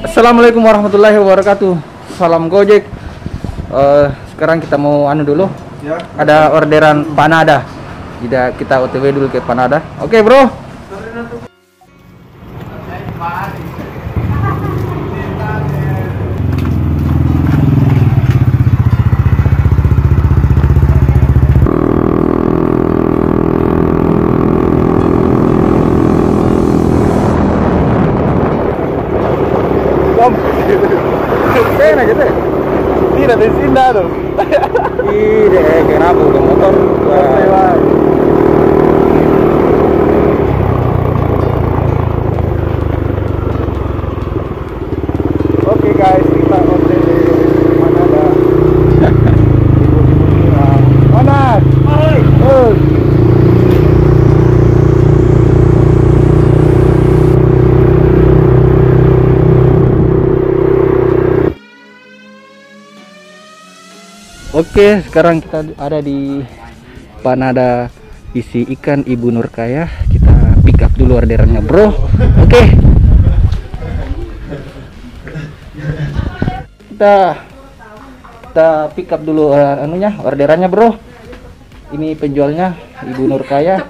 Assalamualaikum warahmatullahi wabarakatuh. Salam Gojek. Sekarang kita mau dulu. Ya. Ada orderan panada. Kita OTW dulu ke panada. Oke, bro. Enak gitu. Tidak ada sinda tuh. Iya, kenapa udah motor? Lewat. Oke guys, kita OTW Manada. Manad. Oke, sekarang kita ada di panada isi ikan Ibu Nurkaya. Kita pick up dulu orderannya, bro. Oke. Kita pick up dulu orderannya, bro. Ini penjualnya Ibu Nurkaya.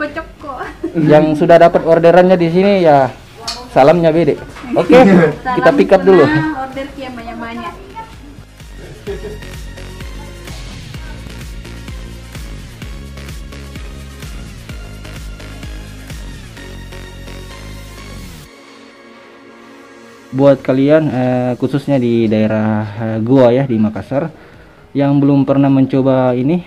Yang sudah dapat orderannya di sini ya salamnya bede. Oke, kita pick up dulu. Order yang banyak-banyak. Buat kalian khususnya di daerah Goa ya, di Makassar, yang belum pernah mencoba ini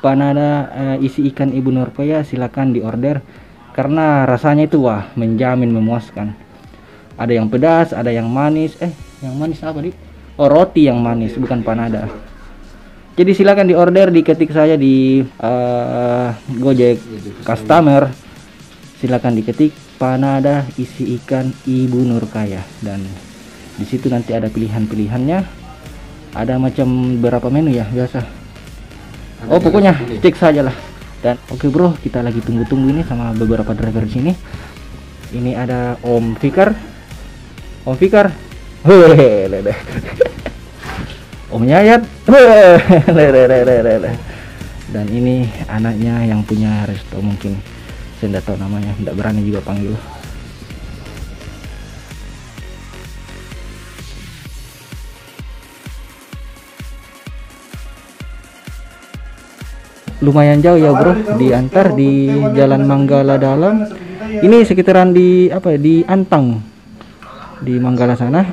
panada isi ikan Ibu Nurkaya, silakan diorder karena rasanya itu wah menjamin memuaskan. Ada yang pedas, ada yang manis. Yang manis apa di? Oh, roti yang manis, bukan panada. Jadi silakan diorder, diketik saja di Gojek customer. Silakan diketik panada isi ikan Ibu Nurkaya, dan di situ nanti ada pilihan-pilihannya. Ada macam berapa menu ya biasa. Oh, pokoknya cek saja lah. Dan oke bro, kita lagi tunggu-tunggu ini sama beberapa driver di sini. Ini ada Om Fikar. Om Fikar. Om Yayat. Dan ini anaknya yang punya resto, mungkin saya tidak tahu namanya, tidak berani juga panggil. Lumayan jauh ya bro, diantar di Jalan Manggala Dalam. Ini sekitaran di di Antang, di Manggala sana.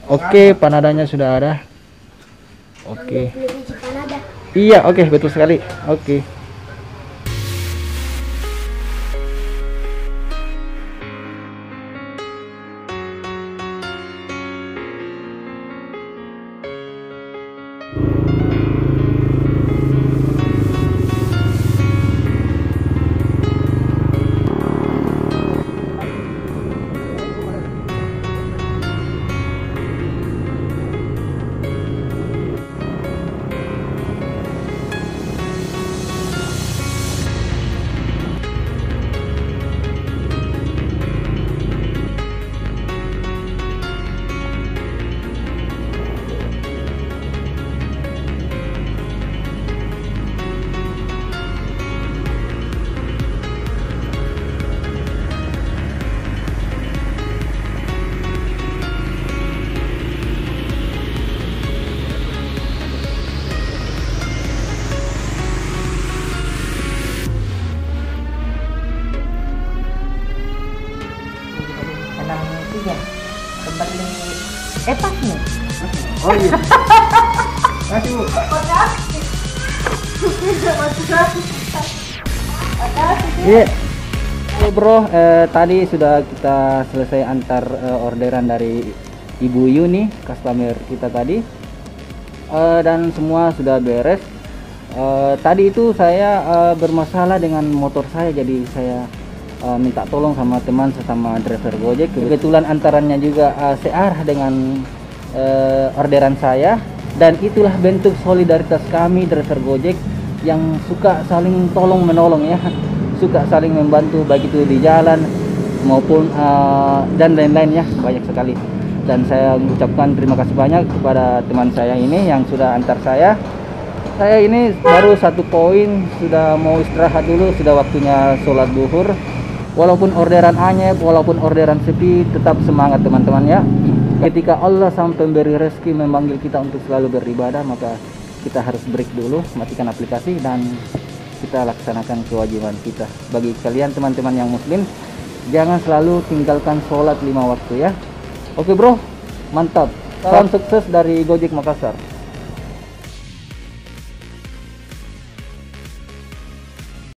Oke, panadanya sudah ada. Oke. Iya, oke, betul sekali. Oke. Kembali pasnya. Oh iya. Makasih Bu. Iya. Bro, tadi sudah kita selesai antar orderan dari Ibu Yuni, customer kita tadi, dan semua sudah beres. Tadi itu saya bermasalah dengan motor saya, jadi saya minta tolong sama teman sesama driver Gojek. Kebetulan antarannya juga searah dengan orderan saya, dan itulah bentuk solidaritas kami driver Gojek yang suka saling tolong menolong ya, suka saling membantu baik itu di jalan maupun dan lain-lain ya, banyak sekali. Dan saya mengucapkan terima kasih banyak kepada teman saya ini yang sudah antar saya. Saya ini baru 1 poin, sudah mau istirahat dulu, sudah waktunya sholat duhur. Walaupun orderan anyep, walaupun orderan sepi, tetap semangat teman-teman ya. Ketika Allah sang pemberi rezeki memanggil kita untuk selalu beribadah, maka kita harus break dulu, matikan aplikasi dan kita laksanakan kewajiban kita. Bagi kalian teman-teman yang muslim, jangan selalu tinggalkan sholat 5 waktu ya. Oke bro, mantap. Salam sukses dari Gojek Makassar.